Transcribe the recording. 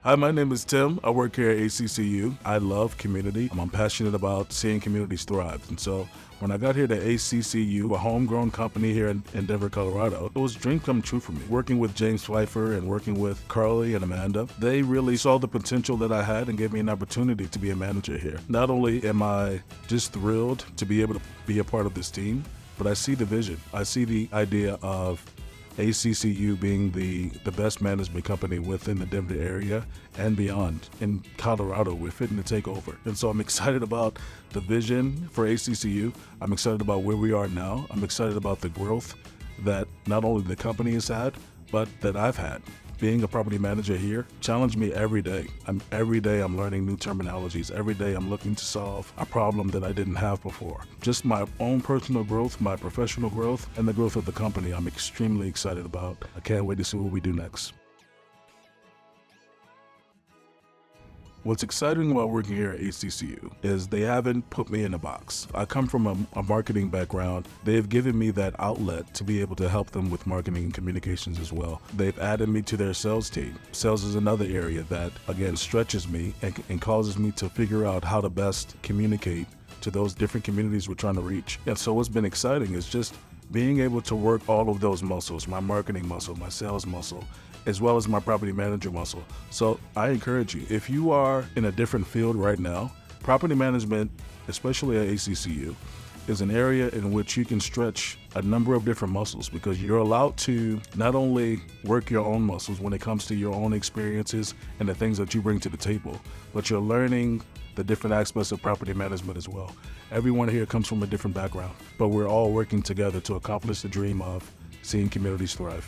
Hi, my name is Tim. I work here at ACCU. I love community. I'm passionate about seeing communities thrive. And so when I got here to ACCU, a homegrown company here in Denver, Colorado, it was a dream come true for me. Working with James Pfeiffer and working with Carly and Amanda, they really saw the potential that I had and gave me an opportunity to be a manager here. Not only am I just thrilled to be able to be a part of this team, but I see the vision. I see the idea of ACCU being the best management company within the Denver area and beyond. In Colorado, we're fitting to take over. And so I'm excited about the vision for ACCU. I'm excited about where we are now. I'm excited about the growth that not only the company has had, but that I've had. Being a property manager here challenged me every day. Every day I'm learning new terminologies. Every day I'm looking to solve a problem that I didn't have before. Just my own personal growth, my professional growth, and the growth of the company I'm extremely excited about. I can't wait to see what we do next. What's exciting about working here at ACCU is they haven't put me in a box. I come from a marketing background. They've given me that outlet to be able to help them with marketing and communications as well. They've added me to their sales team. Sales is another area that, again, stretches me and causes me to figure out how to best communicate to those different communities we're trying to reach. And so what's been exciting is just being able to work all of those muscles, my marketing muscle, my sales muscle, as well as my property manager muscle. So I encourage you, if you are in a different field right now, property management, especially at ACCU, is an area in which you can stretch a number of different muscles because you're allowed to not only work your own muscles when it comes to your own experiences and the things that you bring to the table, but you're learning the different aspects of property management as well. Everyone here comes from a different background, but we're all working together to accomplish the dream of seeing communities thrive.